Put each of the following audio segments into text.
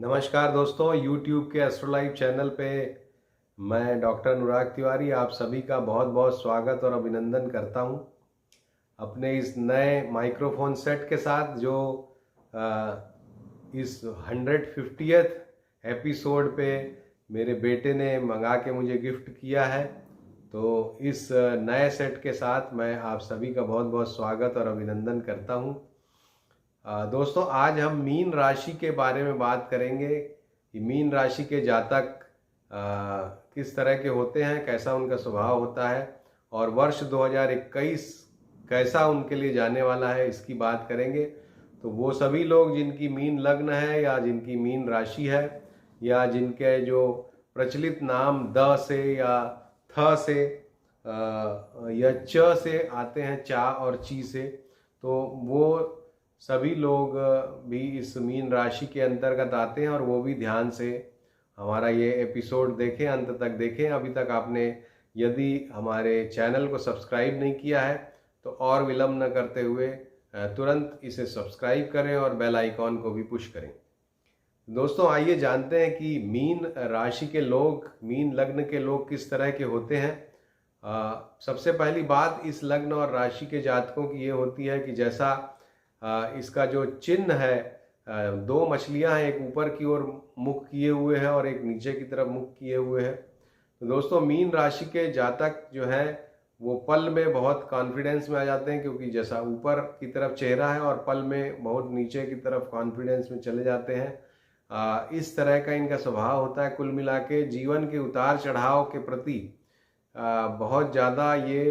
नमस्कार दोस्तों, YouTube के एस्ट्रोलाइव चैनल पे मैं डॉक्टर अनुराग तिवारी आप सभी का बहुत बहुत स्वागत और अभिनंदन करता हूं। अपने इस नए माइक्रोफोन सेट के साथ जो इस 150th एपिसोड पे मेरे बेटे ने मंगा के मुझे गिफ्ट किया है, तो इस नए सेट के साथ मैं आप सभी का बहुत बहुत स्वागत और अभिनंदन करता हूं। दोस्तों, आज हम मीन राशि के बारे में बात करेंगे कि मीन राशि के जातक किस तरह के होते हैं, कैसा उनका स्वभाव होता है और वर्ष 2021 कैसा उनके लिए जाने वाला है, इसकी बात करेंगे। तो वो सभी लोग जिनकी मीन लग्न है या जिनकी मीन राशि है या जिनके जो प्रचलित नाम द से या थ से या च से आते हैं, चा और ची से, तो वो सभी लोग भी इस मीन राशि के अंतर्गत आते हैं और वो भी ध्यान से हमारा ये एपिसोड देखें, अंत तक देखें। अभी तक आपने यदि हमारे चैनल को सब्सक्राइब नहीं किया है तो और विलंब न करते हुए तुरंत इसे सब्सक्राइब करें और बेल आइकॉन को भी पुश करें। दोस्तों, आइए जानते हैं कि मीन राशि के लोग, मीन लग्न के लोग किस तरह के होते हैं। सबसे पहली बात इस लग्न और राशि के जातकों की ये होती है कि जैसा इसका जो चिन्ह है, दो मछलियां हैं, एक ऊपर की ओर मुख किए हुए हैं और एक नीचे की तरफ मुख किए हुए हैं। तो दोस्तों, मीन राशि के जातक जो हैं वो पल में बहुत कॉन्फिडेंस में आ जाते हैं, क्योंकि जैसा ऊपर की तरफ चेहरा है और पल में बहुत नीचे की तरफ कॉन्फिडेंस में चले जाते हैं। इस तरह का इनका स्वभाव होता है। कुल मिला के जीवन के उतार चढ़ाव के प्रति बहुत ज़्यादा ये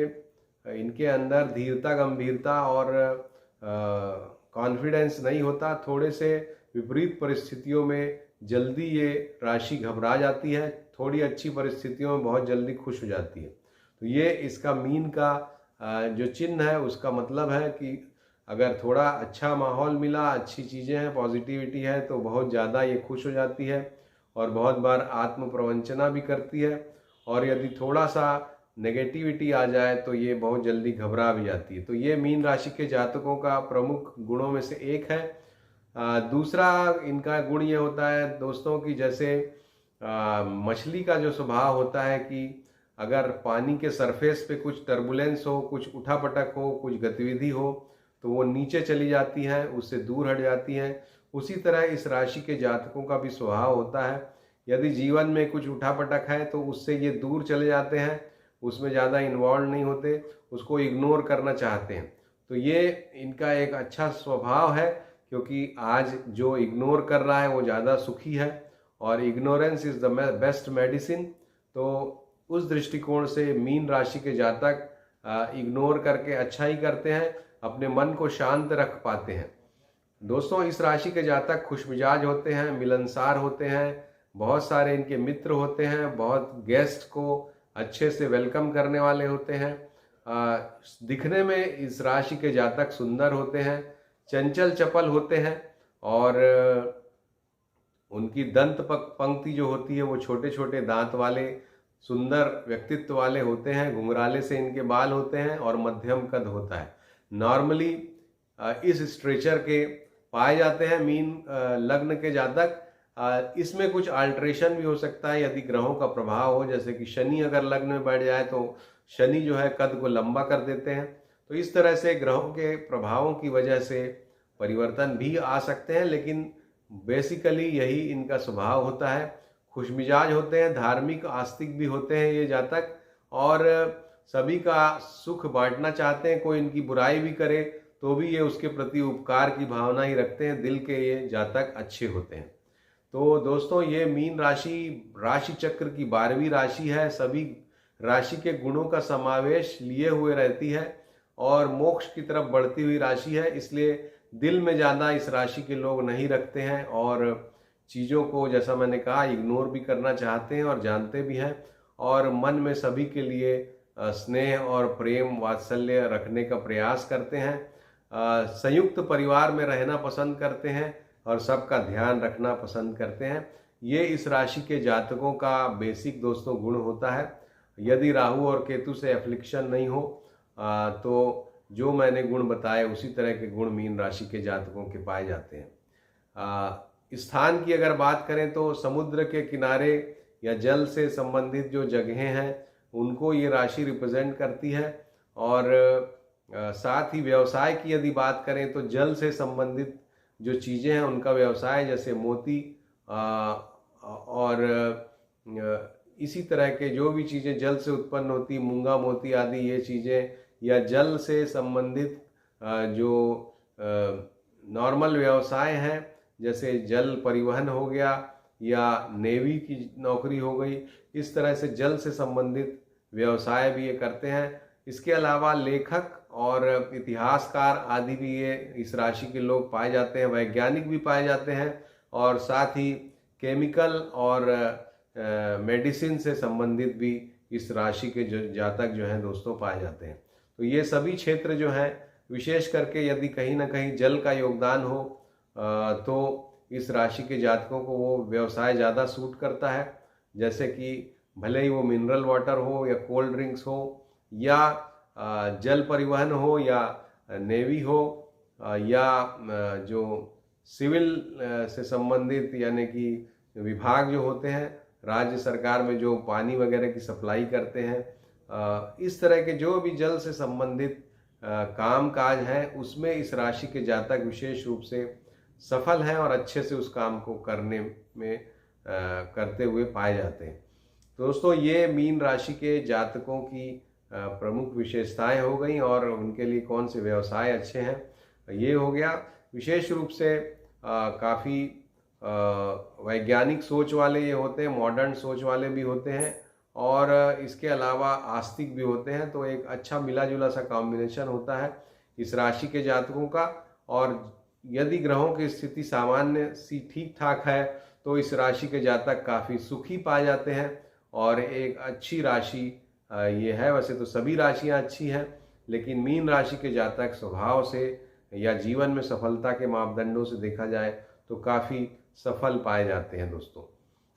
इनके अंदर धीरता, गंभीरता और कॉन्फिडेंस नहीं होता। थोड़े से विपरीत परिस्थितियों में जल्दी ये राशि घबरा जाती है, थोड़ी अच्छी परिस्थितियों में बहुत जल्दी खुश हो जाती है। तो ये इसका मीन का जो चिन्ह है उसका मतलब है कि अगर थोड़ा अच्छा माहौल मिला, अच्छी चीज़ें हैं, पॉजिटिविटी है, तो बहुत ज़्यादा ये खुश हो जाती है और बहुत बार आत्म प्रवंचना भी करती है। और यदि थोड़ा सा नेगेटिविटी आ जाए तो ये बहुत जल्दी घबरा भी जाती है। तो ये मीन राशि के जातकों का प्रमुख गुणों में से एक है। दूसरा इनका गुण ये होता है दोस्तों कि जैसे मछली का जो स्वभाव होता है कि अगर पानी के सरफेस पे कुछ टर्बुलेंस हो, कुछ उठापटक हो, कुछ गतिविधि हो, तो वो नीचे चली जाती हैं, उससे दूर हट जाती हैं। उसी तरह इस राशि के जातकों का भी स्वभाव होता है। यदि जीवन में कुछ उठापटक है तो उससे ये दूर चले जाते हैं, उसमें ज़्यादा इन्वॉल्व नहीं होते, उसको इग्नोर करना चाहते हैं। तो ये इनका एक अच्छा स्वभाव है, क्योंकि आज जो इग्नोर कर रहा है वो ज़्यादा सुखी है और ignorance is the best medicine. तो उस दृष्टिकोण से मीन राशि के जातक इग्नोर करके अच्छा ही करते हैं, अपने मन को शांत रख पाते हैं। दोस्तों, इस राशि के जातक खुशमिजाज होते हैं, मिलनसार होते हैं, बहुत सारे इनके मित्र होते हैं, बहुत गेस्ट को अच्छे से वेलकम करने वाले होते हैं। दिखने में इस राशि के जातक सुंदर होते हैं, चंचल चपल होते हैं और उनकी दंत पंक्ति जो होती है वो छोटे छोटे दांत वाले सुंदर व्यक्तित्व वाले होते हैं। घुंघराले से इनके बाल होते हैं और मध्यम कद होता है। नॉर्मली इस स्ट्रेचर के पाए जाते हैं मीन लग्न के जातक। इसमें कुछ अल्ट्रेशन भी हो सकता है यदि ग्रहों का प्रभाव हो, जैसे कि शनि अगर लग्न में बैठ जाए तो शनि जो है कद को लंबा कर देते हैं। तो इस तरह से ग्रहों के प्रभावों की वजह से परिवर्तन भी आ सकते हैं, लेकिन बेसिकली यही इनका स्वभाव होता है। खुशमिजाज होते हैं, धार्मिक आस्तिक भी होते हैं ये जातक और सभी का सुख बांटना चाहते हैं। कोई इनकी बुराई भी करे तो भी ये उसके प्रति उपकार की भावना ही रखते हैं। दिल के ये जातक अच्छे होते हैं। तो दोस्तों, ये मीन राशि चक्र की 12वीं राशि है। सभी राशि के गुणों का समावेश लिए हुए रहती है और मोक्ष की तरफ बढ़ती हुई राशि है। इसलिए दिल में ज़्यादा इस राशि के लोग नहीं रखते हैं और चीज़ों को, जैसा मैंने कहा, इग्नोर भी करना चाहते हैं और जानते भी हैं और मन में सभी के लिए स्नेह और प्रेम वात्सल्य रखने का प्रयास करते हैं। संयुक्त परिवार में रहना पसंद करते हैं और सबका ध्यान रखना पसंद करते हैं। ये इस राशि के जातकों का बेसिक दोस्तों गुण होता है। यदि राहु और केतु से एफ्लिक्शन नहीं हो तो जो मैंने गुण बताए उसी तरह के गुण मीन राशि के जातकों के पाए जाते हैं। स्थान की अगर बात करें तो समुद्र के किनारे या जल से संबंधित जो जगहें हैं उनको ये राशि रिप्रेजेंट करती है। और साथ ही व्यवसाय की यदि बात करें तो जल से संबंधित जो चीज़ें हैं उनका व्यवसाय, जैसे मोती और इसी तरह के जो भी चीज़ें जल से उत्पन्न होती, मूंगा मोती आदि ये चीज़ें, या जल से संबंधित जो नॉर्मल व्यवसाय हैं जैसे जल परिवहन हो गया या नेवी की नौकरी हो गई, इस तरह से जल से संबंधित व्यवसाय भी ये करते हैं। इसके अलावा लेखक और इतिहासकार आदि भी ये इस राशि के लोग पाए जाते हैं, वैज्ञानिक भी पाए जाते हैं, और साथ ही केमिकल और मेडिसिन से संबंधित भी इस राशि के जो जातक जो हैं दोस्तों पाए जाते हैं। तो ये सभी क्षेत्र जो हैं, विशेष करके यदि कहीं ना कहीं जल का योगदान हो तो इस राशि के जातकों को वो व्यवसाय ज़्यादा सूट करता है। जैसे कि भले ही वो मिनरल वाटर हो या कोल्ड ड्रिंक्स हो या जल परिवहन हो या नेवी हो या जो सिविल से संबंधित यानी कि विभाग जो होते हैं राज्य सरकार में, जो पानी वगैरह की सप्लाई करते हैं, इस तरह के जो भी जल से संबंधित काम काज हैं उसमें इस राशि के जातक विशेष रूप से सफल हैं और अच्छे से उस काम को करने में करते हुए पाए जाते हैं। दोस्तों, ये मीन राशि के जातकों की प्रमुख विशेषताएं हो गई और उनके लिए कौन से व्यवसाय अच्छे हैं ये हो गया। विशेष रूप से काफ़ी वैज्ञानिक सोच वाले ये होते हैं, मॉडर्न सोच वाले भी होते हैं और इसके अलावा आस्तिक भी होते हैं। तो एक अच्छा मिला जुला सा कॉम्बिनेशन होता है इस राशि के जातकों का। और यदि ग्रहों की स्थिति सामान्य सी ठीक ठाक है तो इस राशि के जातक काफ़ी सुखी पाए जाते हैं और एक अच्छी राशि ये है। वैसे तो सभी राशियां अच्छी हैं, लेकिन मीन राशि के जातक स्वभाव से या जीवन में सफलता के मापदंडों से देखा जाए तो काफ़ी सफल पाए जाते हैं दोस्तों,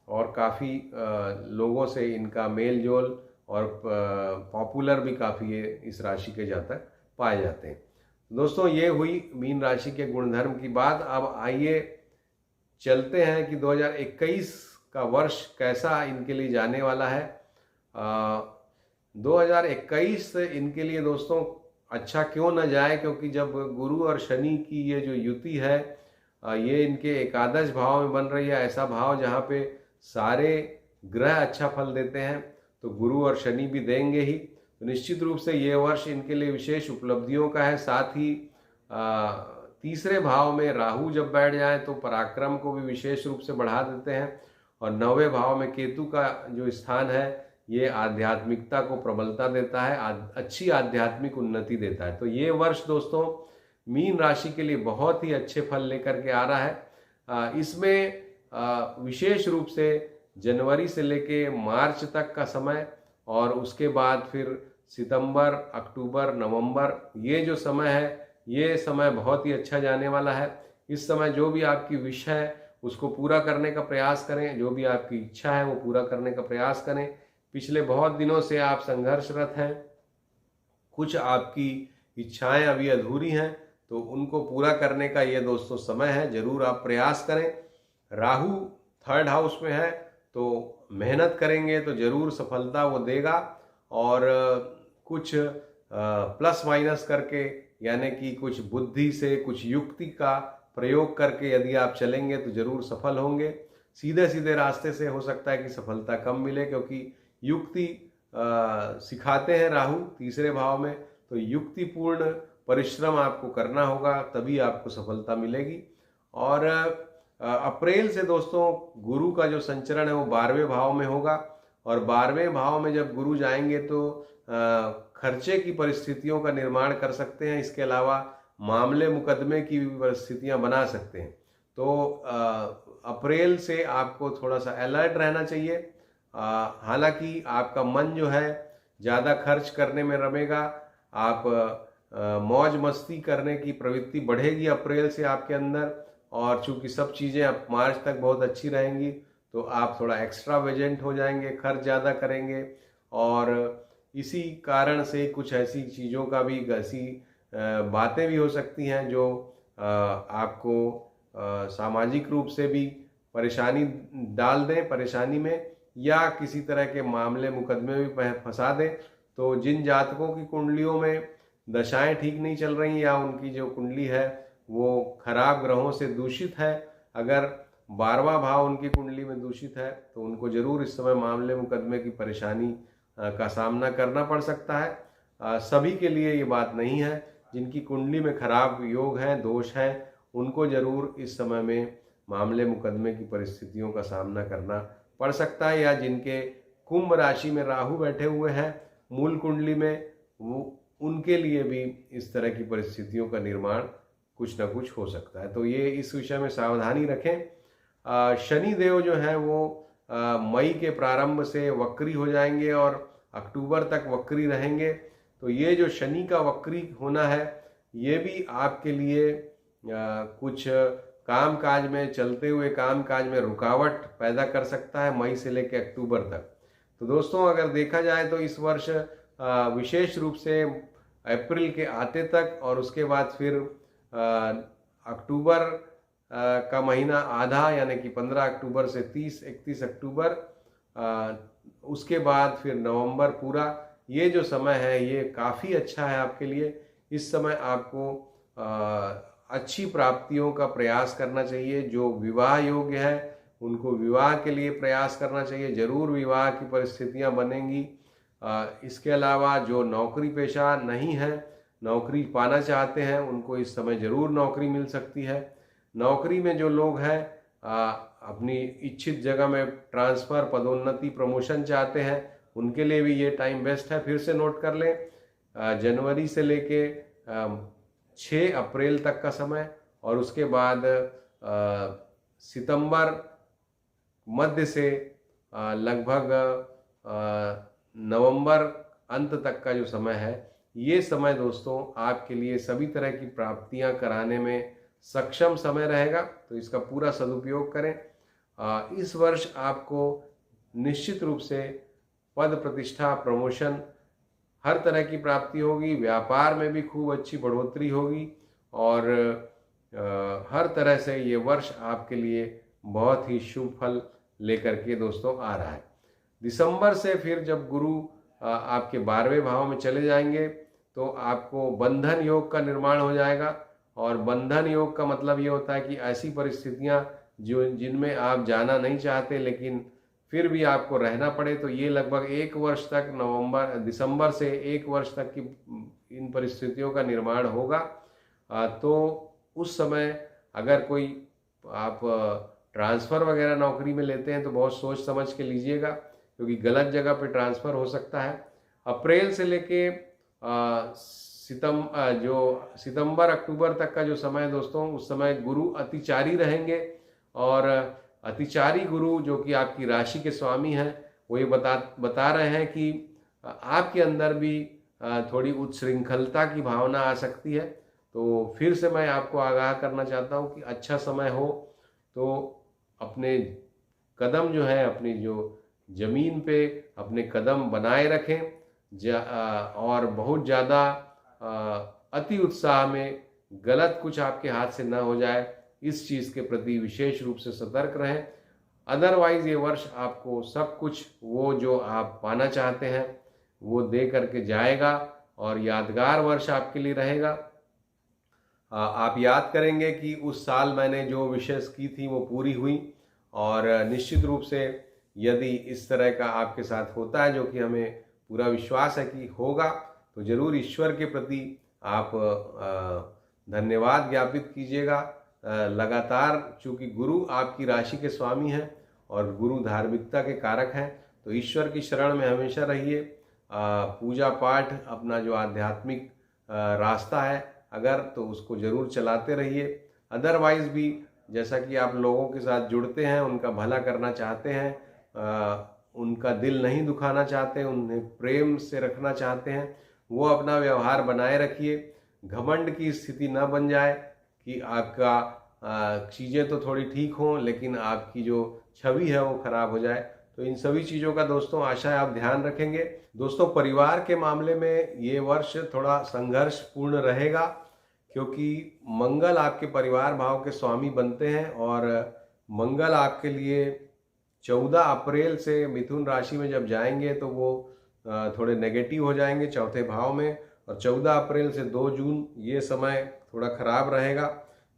और काफ़ी लोगों से इनका मेल जोल और पॉपुलर भी काफ़ी ये इस राशि के जातक पाए जाते हैं। दोस्तों, ये हुई मीन राशि के गुणधर्म की बात। अब आइए चलते हैं कि 2021 का वर्ष कैसा इनके लिए जाने वाला है। 2021 इनके लिए दोस्तों अच्छा क्यों न जाए, क्योंकि जब गुरु और शनि की ये जो युति है ये इनके एकादश भाव में बन रही है, ऐसा भाव जहाँ पे सारे ग्रह अच्छा फल देते हैं, तो गुरु और शनि भी देंगे ही। तो निश्चित रूप से ये वर्ष इनके लिए विशेष उपलब्धियों का है। साथ ही तीसरे भाव में राहु जब बैठ जाए तो पराक्रम को भी विशेष रूप से बढ़ा देते हैं, और 9वें भाव में केतु का जो स्थान है ये आध्यात्मिकता को प्रबलता देता है, अच्छी आध्यात्मिक उन्नति देता है। तो ये वर्ष दोस्तों मीन राशि के लिए बहुत ही अच्छे फल लेकर के आ रहा है। इसमें विशेष रूप से जनवरी से लेके मार्च तक का समय और उसके बाद फिर सितंबर, अक्टूबर, नवंबर, ये जो समय है ये समय बहुत ही अच्छा जाने वाला है। इस समय जो भी आपकी विश है उसको पूरा करने का प्रयास करें, जो भी आपकी इच्छा है वो पूरा करने का प्रयास करें। पिछले बहुत दिनों से आप संघर्षरत हैं, कुछ आपकी इच्छाएं अभी अधूरी हैं, तो उनको पूरा करने का ये दोस्तों समय है। जरूर आप प्रयास करें। राहु 3rd हाउस में है तो मेहनत करेंगे तो जरूर सफलता वो देगा, और कुछ प्लस माइनस करके यानी कि कुछ बुद्धि से, कुछ युक्ति का प्रयोग करके यदि आप चलेंगे तो जरूर सफल होंगे। सीधे सीधे रास्ते से हो सकता है कि सफलता कम मिले, क्योंकि युक्ति सिखाते हैं राहु 3रे भाव में, तो युक्तिपूर्ण परिश्रम आपको करना होगा तभी आपको सफलता मिलेगी। और अप्रैल से दोस्तों गुरु का जो संचरण है वो 12वें भाव में होगा, और 12वें भाव में जब गुरु जाएंगे तो खर्चे की परिस्थितियों का निर्माण कर सकते हैं। इसके अलावा मामले मुकदमे की भी परिस्थितियां बना सकते हैं। तो अप्रैल से आपको थोड़ा सा अलर्ट रहना चाहिए। हालांकि आपका मन जो है ज़्यादा खर्च करने में रमेगा, आप मौज मस्ती करने की प्रवृत्ति बढ़ेगी अप्रैल से आपके अंदर, और चूंकि सब चीज़ें अब मार्च तक बहुत अच्छी रहेंगी तो आप थोड़ा एक्स्ट्रावेजेंट हो जाएंगे, खर्च ज़्यादा करेंगे, और इसी कारण से कुछ ऐसी चीज़ों का भी, ऐसी बातें भी हो सकती हैं जो आपको सामाजिक रूप से भी परेशानी डाल दें, परेशानी में, या किसी तरह के मामले मुकदमे में फंसा दें। तो जिन जातकों की कुंडलियों में दशाएं ठीक नहीं चल रही या उनकी जो कुंडली है वो खराब ग्रहों से दूषित है, अगर 12वां भाव उनकी कुंडली में दूषित है, तो उनको जरूर इस समय मामले मुकदमे की परेशानी का सामना करना पड़ सकता है। सभी के लिए ये बात नहीं है। जिनकी कुंडली में खराब योग हैं, दोष हैं, उनको जरूर इस समय में मामले मुकदमे की परिस्थितियों का सामना करना पड़ सकता है। या जिनके कुंभ राशि में राहु बैठे हुए हैं मूल कुंडली में, वो उनके लिए भी इस तरह की परिस्थितियों का निर्माण कुछ ना कुछ हो सकता है। तो ये इस विषय में सावधानी रखें। शनि देव जो है वो मई के प्रारंभ से वक्री हो जाएंगे और अक्टूबर तक वक्री रहेंगे। तो ये जो शनि का वक्री होना है ये भी आपके लिए कुछ काम काज में, चलते हुए काम काज में रुकावट पैदा कर सकता है मई से लेकर अक्टूबर तक। तो दोस्तों अगर देखा जाए तो इस वर्ष विशेष रूप से अप्रैल के आते तक और उसके बाद फिर अक्टूबर का महीना आधा, यानी कि 15 अक्टूबर से 30-31 अक्टूबर, उसके बाद फिर नवंबर पूरा, ये जो समय है ये काफ़ी अच्छा है आपके लिए। इस समय आपको अच्छी प्राप्तियों का प्रयास करना चाहिए। जो विवाह योग्य है उनको विवाह के लिए प्रयास करना चाहिए, जरूर विवाह की परिस्थितियां बनेंगी। इसके अलावा जो नौकरी पेशा नहीं है, नौकरी पाना चाहते हैं, उनको इस समय जरूर नौकरी मिल सकती है। नौकरी में जो लोग हैं अपनी इच्छित जगह में ट्रांसफ़र, पदोन्नति, प्रमोशन चाहते हैं, उनके लिए भी ये टाइम बेस्ट है। फिर से नोट कर लें, जनवरी से लेके 6 अप्रैल तक का समय और उसके बाद सितंबर मध्य से लगभग नवंबर अंत तक का जो समय है, ये समय दोस्तों आपके लिए सभी तरह की प्राप्तियां कराने में सक्षम समय रहेगा। तो इसका पूरा सदुपयोग करें। इस वर्ष आपको निश्चित रूप से पद प्रतिष्ठा, प्रमोशन, हर तरह की प्राप्ति होगी। व्यापार में भी खूब अच्छी बढ़ोतरी होगी और हर तरह से ये वर्ष आपके लिए बहुत ही शुभ फल लेकर के दोस्तों आ रहा है। दिसंबर से फिर जब गुरु आपके 12वें भाव में चले जाएंगे तो आपको बंधन योग का निर्माण हो जाएगा। और बंधन योग का मतलब ये होता है कि ऐसी परिस्थितियां जिनमें आप जाना नहीं चाहते लेकिन फिर भी आपको रहना पड़े, तो ये लगभग 1 वर्ष तक, दिसंबर से 1 वर्ष तक की इन परिस्थितियों का निर्माण होगा। तो उस समय अगर कोई आप ट्रांसफ़र वगैरह नौकरी में लेते हैं तो बहुत सोच समझ के लीजिएगा, क्योंकि गलत जगह पे ट्रांसफ़र हो सकता है। अप्रैल से लेके सितंबर अक्टूबर तक का जो समय दोस्तों, उस समय गुरु अतिचारी रहेंगे। और अतिचारी गुरु जो कि आपकी राशि के स्वामी हैं, वो ये बता रहे हैं कि आपके अंदर भी थोड़ी उच्छृंखलता की भावना आ सकती है। तो फिर से मैं आपको आगाह करना चाहता हूँ कि अच्छा समय हो तो अपने कदम जो है, अपनी जो जमीन पे अपने कदम बनाए रखें और बहुत ज़्यादा अति उत्साह में गलत कुछ आपके हाथ से न हो जाए, इस चीज़ के प्रति विशेष रूप से सतर्क रहें। अदरवाइज ये वर्ष आपको सब कुछ वो जो आप पाना चाहते हैं वो दे करके जाएगा और यादगार वर्ष आपके लिए रहेगा। आप याद करेंगे कि उस साल मैंने जो विशेष की थी वो पूरी हुई। और निश्चित रूप से यदि इस तरह का आपके साथ होता है, जो कि हमें पूरा विश्वास है कि होगा, तो जरूर ईश्वर के प्रति आप धन्यवाद ज्ञापित कीजिएगा लगातार। चूँकि गुरु आपकी राशि के स्वामी हैं और गुरु धार्मिकता के कारक हैं, तो ईश्वर की शरण में हमेशा रहिए। पूजा पाठ, अपना जो आध्यात्मिक रास्ता है अगर, तो उसको जरूर चलाते रहिए। अदरवाइज भी जैसा कि आप लोगों के साथ जुड़ते हैं, उनका भला करना चाहते हैं, उनका दिल नहीं दुखाना चाहते, उन्हें प्रेम से रखना चाहते हैं, वो अपना व्यवहार बनाए रखिए। घमंड की स्थिति न बन जाए कि आपका चीज़ें तो थोड़ी ठीक हों लेकिन आपकी जो छवि है वो खराब हो जाए। तो इन सभी चीज़ों का दोस्तों आशा है आप ध्यान रखेंगे। दोस्तों परिवार के मामले में ये वर्ष थोड़ा संघर्षपूर्ण रहेगा, क्योंकि मंगल आपके परिवार भाव के स्वामी बनते हैं और मंगल आपके लिए 14 अप्रैल से मिथुन राशि में जब जाएंगे तो वो थोड़े नेगेटिव हो जाएंगे चौथे भाव में, और 14 अप्रैल से 2 जून ये समय थोड़ा खराब रहेगा।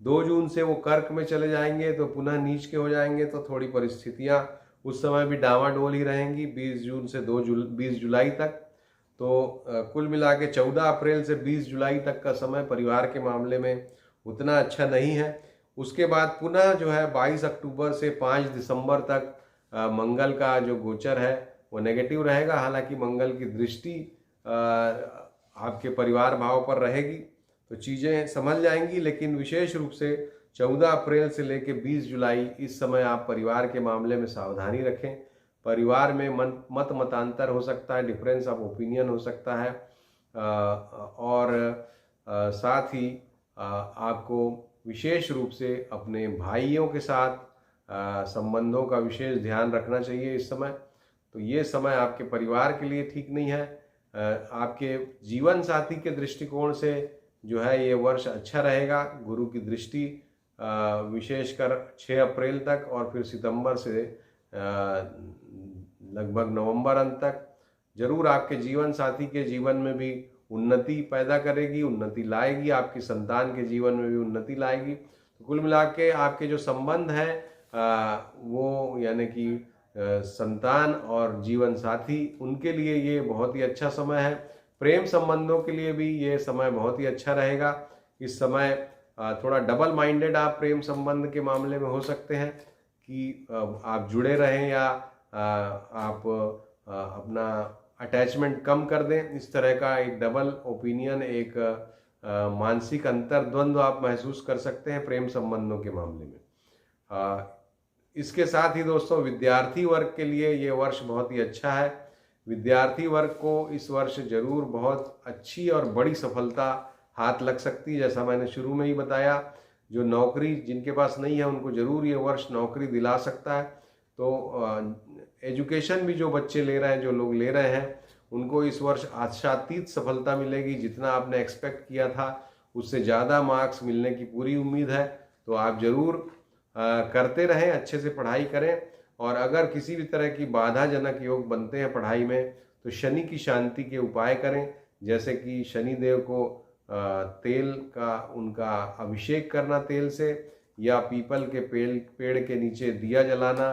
2 जून से वो कर्क में चले जाएंगे तो पुनः नीच के हो जाएंगे, तो थोड़ी परिस्थितियां उस समय भी डामाडोल ही रहेंगी 20 जून से 20 जुलाई तक। तो कुल मिला के 14 अप्रैल से 20 जुलाई तक का समय परिवार के मामले में उतना अच्छा नहीं है। उसके बाद पुनः जो है 22 अक्टूबर से 5 दिसंबर तक मंगल का जो गोचर है वो नेगेटिव रहेगा। हालांकि मंगल की दृष्टि आपके परिवार भाव पर रहेगी तो चीज़ें समझ जाएंगी, लेकिन विशेष रूप से 14 अप्रैल से लेकर 20 जुलाई इस समय आप परिवार के मामले में सावधानी रखें। परिवार में मत मतांतर हो सकता है, डिफरेंस ऑफ ओपिनियन हो सकता है, और साथ ही आपको विशेष रूप से अपने भाइयों के साथ संबंधों का विशेष ध्यान रखना चाहिए इस समय। तो ये समय आपके परिवार के लिए ठीक नहीं है। आपके जीवन साथी के दृष्टिकोण से जो है ये वर्ष अच्छा रहेगा। गुरु की दृष्टि विशेषकर 6 अप्रैल तक और फिर सितंबर से लगभग नवंबर अंत तक जरूर आपके जीवन साथी के जीवन में भी उन्नति पैदा करेगी, उन्नति लाएगी, आपकी संतान के जीवन में भी उन्नति लाएगी। तो कुल मिला के आपके जो संबंध हैं वो यानी कि संतान और जीवन साथी उनके लिए ये बहुत ही अच्छा समय है। प्रेम संबंधों के लिए भी ये समय बहुत ही अच्छा रहेगा। इस समय थोड़ा डबल माइंडेड आप प्रेम संबंध के मामले में हो सकते हैं कि आप जुड़े रहें या आप अपना अटैचमेंट कम कर दें। इस तरह का एक डबल ओपिनियन, एक मानसिक अंतर्द्वंद्व आप महसूस कर सकते हैं प्रेम संबंधों के मामले में। इसके साथ ही दोस्तों विद्यार्थी वर्ग के लिए ये वर्ष बहुत ही अच्छा है। विद्यार्थी वर्ग को इस वर्ष जरूर बहुत अच्छी और बड़ी सफलता हाथ लग सकती है। जैसा मैंने शुरू में ही बताया, जो नौकरी जिनके पास नहीं है उनको जरूर ये वर्ष नौकरी दिला सकता है। तो एजुकेशन भी जो बच्चे ले रहे हैं, जो लोग ले रहे हैं, उनको इस वर्ष आशातीत सफलता मिलेगी। जितना आपने एक्सपेक्ट किया था उससे ज़्यादा मार्क्स मिलने की पूरी उम्मीद है। तो आप जरूर करते रहें, अच्छे से पढ़ाई करें, और अगर किसी भी तरह की बाधाजनक योग बनते हैं पढ़ाई में तो शनि की शांति के उपाय करें। जैसे कि शनिदेव को तेल का उनका अभिषेक करना तेल से, या पीपल के पेड़ के नीचे दिया जलाना,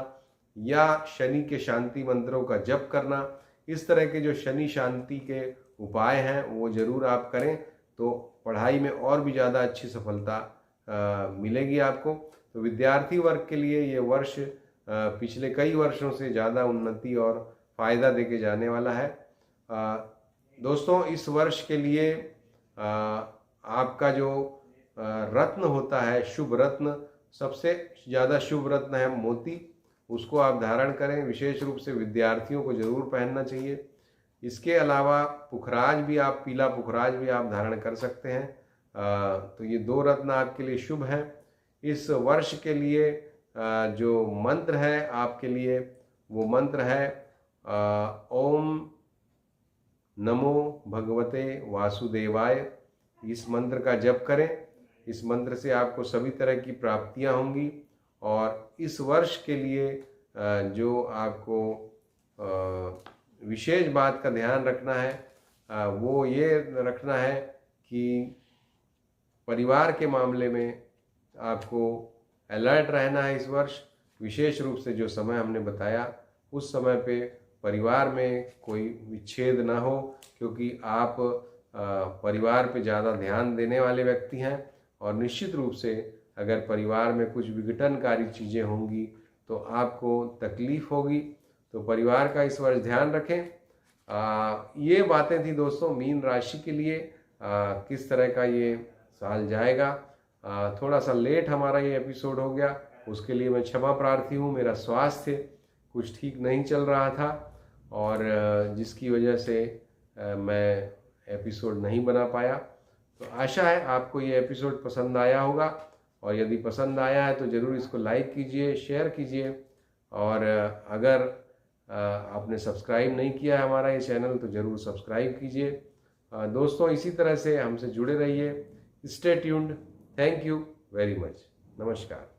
या शनि के शांति मंत्रों का जप करना। इस तरह के जो शनि शांति के उपाय हैं वो जरूर आप करें तो पढ़ाई में और भी ज़्यादा अच्छी सफलता मिलेगी आपको। तो विद्यार्थी वर्ग के लिए ये वर्ष पिछले कई वर्षों से ज़्यादा उन्नति और फायदा देके जाने वाला है। दोस्तों इस वर्ष के लिए आपका जो रत्न होता है, शुभ रत्न, सबसे ज़्यादा शुभ रत्न है मोती। उसको आप धारण करें। विशेष रूप से विद्यार्थियों को जरूर पहनना चाहिए। इसके अलावा पुखराज भी आप, पीला पुखराज भी आप धारण कर सकते हैं। तो ये 2 रत्न आपके लिए शुभ हैं। इस वर्ष के लिए जो मंत्र है आपके लिए, वो मंत्र है ओम नमो भगवते वासुदेवाय। इस मंत्र का जप करें। इस मंत्र से आपको सभी तरह की प्राप्तियां होंगी। और इस वर्ष के लिए जो आपको विशेष बात का ध्यान रखना है वो ये रखना है कि परिवार के मामले में आपको अलर्ट रहना है। इस वर्ष विशेष रूप से जो समय हमने बताया उस समय पे परिवार में कोई विच्छेद ना हो, क्योंकि आप परिवार पे ज़्यादा ध्यान देने वाले व्यक्ति हैं। और निश्चित रूप से अगर परिवार में कुछ विघटनकारी चीज़ें होंगी तो आपको तकलीफ होगी। तो परिवार का इस वर्ष ध्यान रखें। ये बातें थी दोस्तों मीन राशि के लिए। किस तरह का ये साल जाएगा। थोड़ा सा लेट हमारा ये एपिसोड हो गया, उसके लिए मैं क्षमा प्रार्थी हूँ। मेरा स्वास्थ्य कुछ ठीक नहीं चल रहा था और जिसकी वजह से मैं एपिसोड नहीं बना पाया। तो आशा है आपको ये एपिसोड पसंद आया होगा, और यदि पसंद आया है तो ज़रूर इसको लाइक कीजिए, शेयर कीजिए, और अगर आपने सब्सक्राइब नहीं किया है हमारा ये चैनल तो ज़रूर सब्सक्राइब कीजिए। दोस्तों इसी तरह से हमसे जुड़े रहिए। Stay tuned. Thank you very much. नमस्कार।